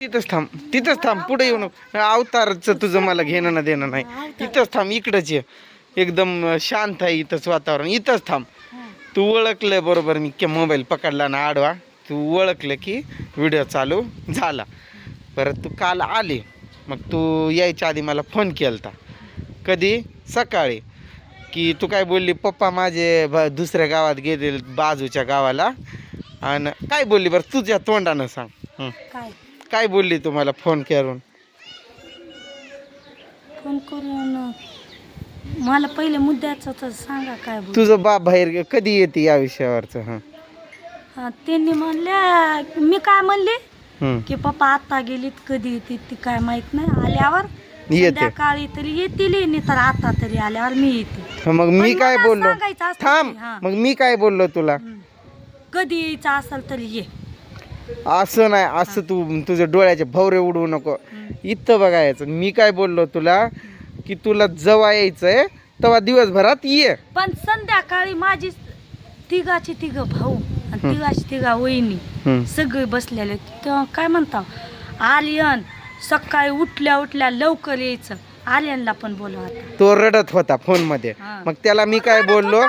तिथंच थांब पुढे येऊ नको. अवतारचं तुझं मला घेणं ना देणं नाही. इथंच थांब, इकडंच ये. एकदम शांत आहे इथंच वातावरण. इथंच थांब. तू ओळखलं बरोबर. मी मोबाईल पकडला ना आडवा, तू ओळखलं की व्हिडिओ चालू झाला. परत तू काल आली, मग तू यायच्या आधी मला फोन केलता. कधी? सकाळी. की तू काय बोलली, पप्पा माझे दुसऱ्या गावात गेले, बाजूच्या गावाला. आणि काय बोलली बरं तुझ्या तोंडानं सांग. काय बोलली तुम्हाला फोन करून? फोन करून मला पहिले मुद्द्याचं तर सांगा काय बोल. तुझं बाप बाहेर कधी येते या विषयावरचं? त्यांनी म्हणल्या, मी काय म्हणले की पप्पा आता गेलीत, कधी येते ती काय माहित नाही. आल्यावर संध्याकाळी तरी येतील, नाही तर आता तरी आल्यावर मी येते. मग मी काय बोललो? थांब. मग मी काय बोललो तुला? कधी यायचं असेल तरी ये. असं नाही, असं तू तुझ्या डोळ्याचे भवरे उडवू नको. इथं बघायचं. मी काय बोललो तुला की तुला जेव्हा यायचंय तेव्हा दिवसभरात ये. पण संध्याकाळी माझी तिघाची तिघ भाऊ आणि तिघाची तिघा वहिनी सगळे बसलेले. तेव्हा काय म्हणता, आलियन सकाळी उठल्या उठल्या लवकर यायचं. आलियनला पण बोलवा. तो रडत होता फोन मध्ये. मग त्याला मी काय बोललो?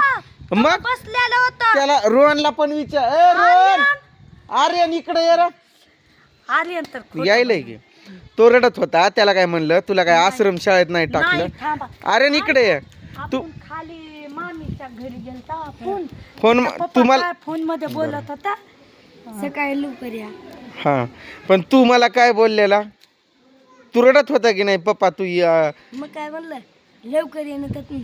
मग बसलेला होता. त्याला रोहनला पण विचार, ए रोहन, आर्यन इकडे ये रे. आलियन तर यायलंय की. तो रडत होता. त्याला काय म्हणलं, तुला काय आश्रम शाळेत नाही टाकलं? आर्यन इकडे ये. तू खाली मामीच्या घरी गेलता. फोन तुम्हाला फोन मध्ये बोलत होता, सकाळी लवकर या. हा, पण तू मला काय बोललेला? तू रडत होता की नाही, पप्पा तू मग काय म्हणलं, लवकर ये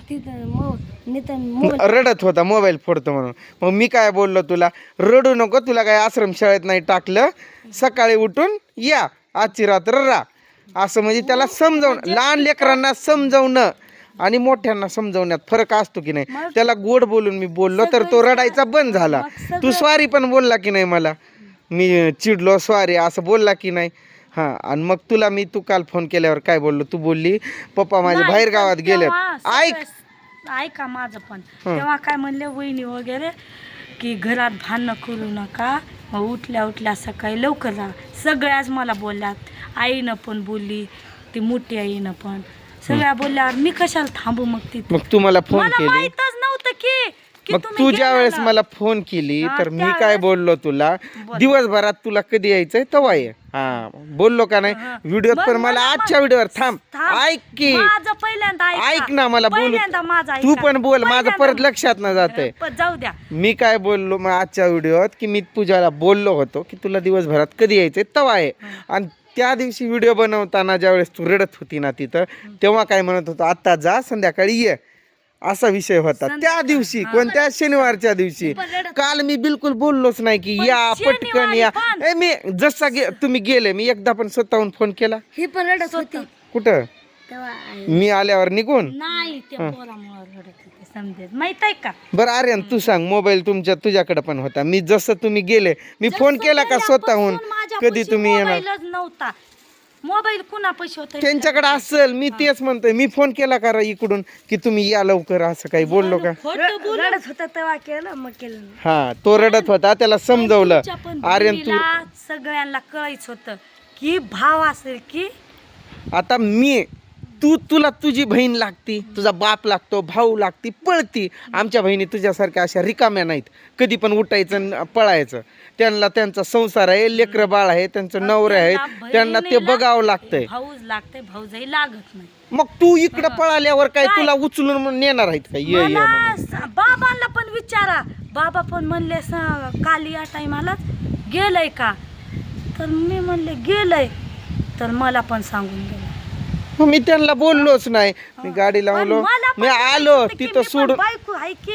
तिथं रडत होता मोबाईल फोडतो म्हणून. मग मी काय बोललो तुला, रडू नको, तुला काय आश्रम शाळेत नाही टाकलं, सकाळी उठून या, आजची रात्र राहा. असं म्हणजे त्याला समजावून, लहान लेकरांना समजावणं आणि मोठ्यांना समजावण्यात फरक असतो की नाही. त्याला गोड बोलून मी बोललो तर तो रडायचा बंद झाला. तू स्वारी पण बोलला की नाही मला, मी चिडलो स्वारी असं बोलला की नाही. हां, आणि मग तुला मी तू काल फोन केल्यावर काय बोललो? तू बोलली पप्पा माझे बाहेर गावात गेले. ऐका माझं पण. तेव्हा काय म्हणले वहिनी वगैरे की घरात भांडणं करू नका, मग उठल्या उठल्या सकाळी लवकर जा. सगळ्याच मला बोलल्यात. आईनं पण बोलली, ती मोठी आईनं पण, सगळ्या बोलल्यावर मी कशाला थांबू मग तिथे. मग तू मला फोन केली, माहितच नव्हतं की मग तू ज्या वेळेस मला फोन केली तर मी काय बोललो तुला, दिवसभरात तुला कधी यायचंय तेव्हा ये. हा, बोललो का नाही व्हिडिओत? पण मला आजच्या व्हिडिओवर थांब, ऐक की, पहिल्यांदा ऐक ना, मला बोलू, तू पण बोल, माझं परत लक्षात न जातंय. जाऊ द्या. मी काय बोललो मग आजच्या व्हिडिओत की मी पूजाला बोललो होतो की तुला दिवसभरात कधी यायचंय तेव्हा ये. आणि त्या दिवशी व्हिडिओ बनवताना ज्यावेळेस तू रडत होती ना तिथं, तेव्हा काय म्हणत होतो, आता जा संध्याकाळी ये, असा विषय होता त्या दिवशी. कोणत्या? शनिवारच्या दिवशी. काल मी बिलकुल बोललोच नाही की या पटकन या. मी जसा तुम्ही गेले, मी एकदा पण स्वतःहून फोन केला? ही पण रडत होती. कुठं? मी आल्यावर निघून? नाही, माहित आहे का? बरं आर्यन तू सांग, मोबाईल तुझ्याकडे पण होता. मी जसं तुम्ही गेले मी फोन केला का स्वतःहून? कधी तुम्ही येणार नव्हता मोबाईल, कुणा पैसे होते त्यांच्याकडे असेल. मी तेच म्हणतोय, मी फोन केला का इकडून की तुम्ही या लवकर, असं काही बोललो का? रडत होता तेव्हा केलं, मग केलं. हा, तो रडत होता, त्याला समजवलं. आर्यन तू सगळ्यांना कळायचं होतं की भाव असेल की आता मी तुला तुझी बहीण लागती, तुझा बाप लागतो, भाऊ लागती, पळती. आमच्या बहिणी तुझ्यासारख्या अशा रिकाम्या नाहीत, कधी पण उठायचं पळायचं. त्यांना त्यांचा संसार आहे, लेकरं बाळ आहे, त्यांचं नवरे आहेत, त्यांना ते बघावं लागतंय. भाऊच लागते, भाऊजही लागत नाही. मग तू इकडं पळाल्यावर काय तुला उचलून नेणार आहेत का? ये बाबांना पण विचारा. बाबा पण म्हणले काल या टायमाला गेलंय का, तर मी म्हणले गेलंय, तर मला पण सांगून गेलं. मी त्यांना बोललोच नाही. मी गाडी लावलो, मी आलो तिथं सोडून.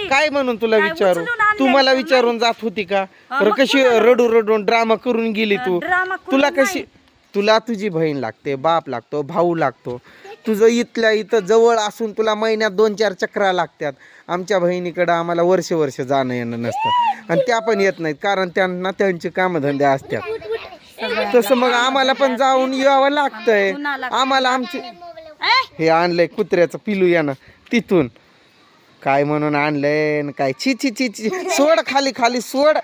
काय म्हणून तुला विचारू? तू मला विचारून जात होती का? कशी रडू रडून ड्रामा करून गेली तू? तुला कशी, तुला तुझी बहीण लागते, बाप लागतो, भाऊ लागतो. तुझं इथल्या इथं जवळ असून तुला महिन्यात 2-4 चक्रा लागतात. आमच्या बहिणीकडं आम्हाला वर्ष जाणं येणं नसतं, आणि त्या पण येत नाहीत कारण त्यांना त्यांचे कामधंदे असतात. तसं मग आम्हाला पण जाऊन यावं लागतंय. आम्हाला आमचे हे आणलंय कुत्र्याचं पिलू यानं तिथून, काय म्हणून आणलंय काय, छी छी छी छी. सोड खाली खाली सोड.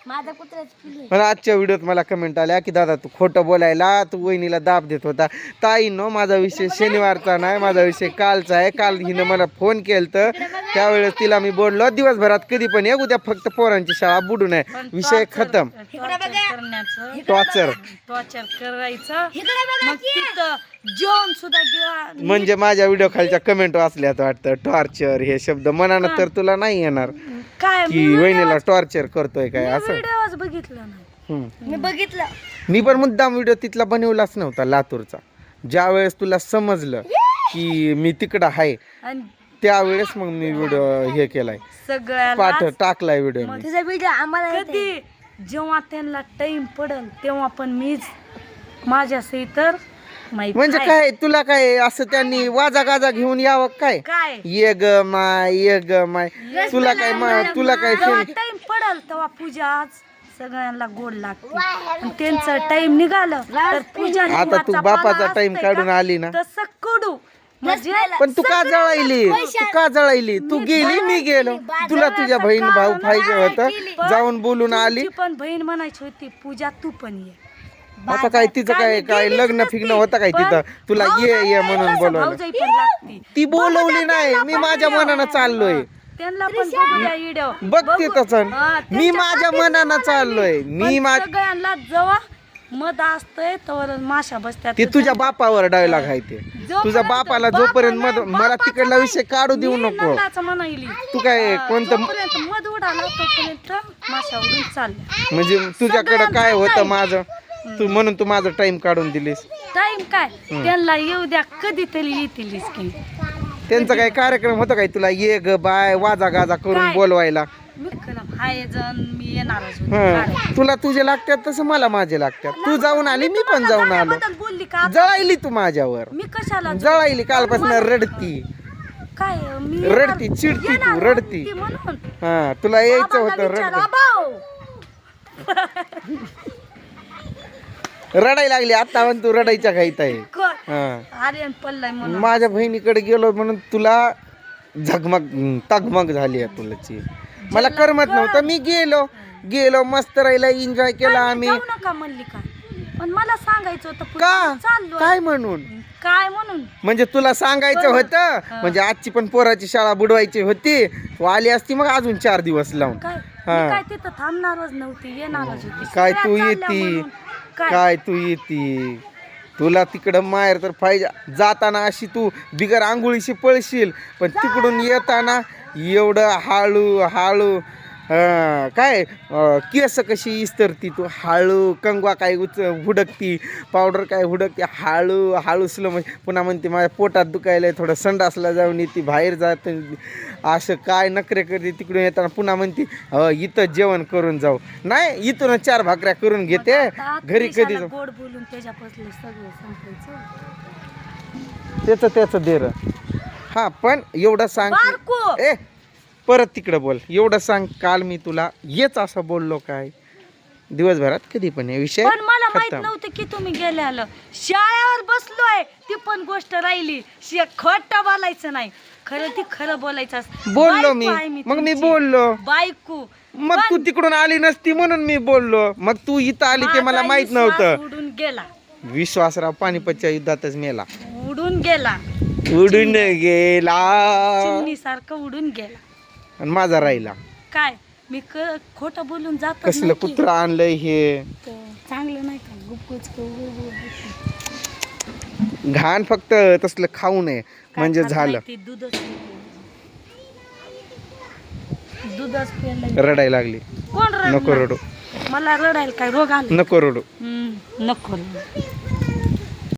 माझा कुत्र्याच पिल्लू मला आजच्या व्हिडिओत मला कमेंट आल्या की दादा तू खोटं बोलायला तू वहिनीला दाब देत होता. ताईनो माझा विषय शनिवारचा नाही, माझा विषय कालचा आहे. काल हिनं मला फोन केलतं त्यावेळेस तिला मी बोललो दिवसभरात कधी पण ये, उद्या फक्त पोरांची शाळा बुडू नये, विषय खतम. टॉर्चर करायचं मग तिथं जेवण सुद्धा घेऊन म्हणजे माझ्या व्हिडिओ खालच्या कमेंट वाचल्यात वाटतं टॉर्चर हे शब्द मनानं तर तुला नाही येणार काय की वहिनीला टॉर्चर करतोय काय असं. व्हिडिओच बघितलं नाही मी बघितलं. मी पण मुद्दाम व्हिडिओ तिथला बनवलाच नव्हता लातूरचा. ज्या वेळेस तुला समजलं की मी तिकडं आहे आणि त्यावेळेस मग मी व्हिडिओ हे केलाय, सगळ्याला टाकलाय व्हिडिओ. तुझा व्हिडिओ आम्हाला कधी जेव्हा त्यांना टाइम पडल तेव्हा पण मीच माझ्या सही तर म्हणजे काय तुला काय असं त्यांनी वाजा गाजा घेऊन यावं काय काय ये ग माय तुला काय टाइम पडल तेव्हा पूजा आज सगळ्यांना गोड लागते आणि त्यांचं टाइम निघालं तर पूजा आता तू बापाचा टाइम काढून आली ना तसं कडू म्हणजे पण तू का जळायली तू गेली मी गेलो, तुला तुझ्या बहीण भाऊ पाहिजे होतं जाऊन बोलून आली. पण बहीण म्हणायची होती पूजा तू पण ये. आता काय तिचं काय लग्न फिग्न होतं काय तिथं तुला ये म्हणून बोलवलं. ती बोलवली नाही, मी माझ्या मनानं चाललोय. त्यांना पण बघूया व्हिडिओ बघते तसं मी माझ्या मनानं चाललोय. मी सगळ्यांना जेव्हा मध असतंय तर माशा बसतात. ते तुझ्या बापावर डायलॉग आहे ते. तुझ्या बापाला जोपर्यंत मध मला तिकडला विषय काढू देऊ नको. तू काय कोणतं मध उडाला तोपर्यंत माशा उडून चालल्या. म्हणजे तुझ्याकडं काय होतं माझं तू म्हणून तू माझं टाइम काढून दिलीस. टाइम काय त्यांना येऊ द्या कधीतरी येतीलच की. त्यांचा काय कार्यक्रम होता काय तुला ये ग बाय वाजा गाजा करून बोलवायला. मी येणारच. तुला तुझे लागतात तसं मला माझे लागतात. तू जाऊन आली मी पण जाऊन आलो. जळायली तू माझ्यावर. मी कशाला जळायली कालपासून रडती काय रडती चिडती तू रडती. हा तुला यायचं होतं रडायला लागली आता पण तू रडायच्या घाईत आहे. माझ्या बहिणीकडे गेलो म्हणून तुला तगमग झाली आहे तुलाची. मला करमत नव्हतं. मी गेलो मस्त राहिला एन्जॉय केला आम्ही. पण मला सांगायचं होतं का काय म्हणून म्हणजे तुला सांगायचं होतं म्हणजे आजची पण पोराची शाळा बुडवायची होती. तू आली असती मग अजून 4 दिवस लावून. काय तिथं थांबणारच नव्हती येणारच होती. काय तू येती तुला तिकडं माहेर तर पाहिजे. जाताना अशी तू बिगर आंघोळीशी पळशील पण तिकडून येताना एवढं हळू काय केस कशी इस्तरती तू हळू. कंगवा काय हुडकती पावडर काय हुडकती हळू स्लो. पुन्हा म्हणते माझ्या पोटात दुखायला थोडं संडासला जाऊन येते बाहेर जात असं काय नखरे करते. तिकडून येताना पुन्हा म्हणते इथं जेवण करून जाऊ. नाही इथून 4 भाकऱ्या करून घेते घरी कधी गोड बोलून त्याच्यापासून सगळं संपायचं त्याचं देर. हा पण एवढं सांग परत तिकडं बोल. एवढं सांग काल मी तुला येच असं बोललो काय दिवसभरात कधी पण हे विषय. पण मला माहित नव्हतं की तुम्ही गेल्याला शाळेवर बसलोय. ती पण गोष्ट राहिली. खोटं बोलायचं नाही खरं ती खरं बोलायचं. बोललो मी मग मी बोललो बायको मग तू तिकडून आली नसती म्हणून मी बोललो. मग तू इथं आली ते मला माहित नव्हतं. उडून गेला विश्वासराव पानिपतच्या युद्धातच मेला. उडून गेला सारखं उडून गेला आणि माझा राहिला. काय मी खोटं बोलून जात कसलं कुत्र आणलंय हे चांगलं नाही का. गुपगुच घाण फक्त तसलं खाऊ नये म्हणजे झालं. दूधच रडायला लागली. कोण नको रडू मला रडायला काय रोग आला नको रडू नको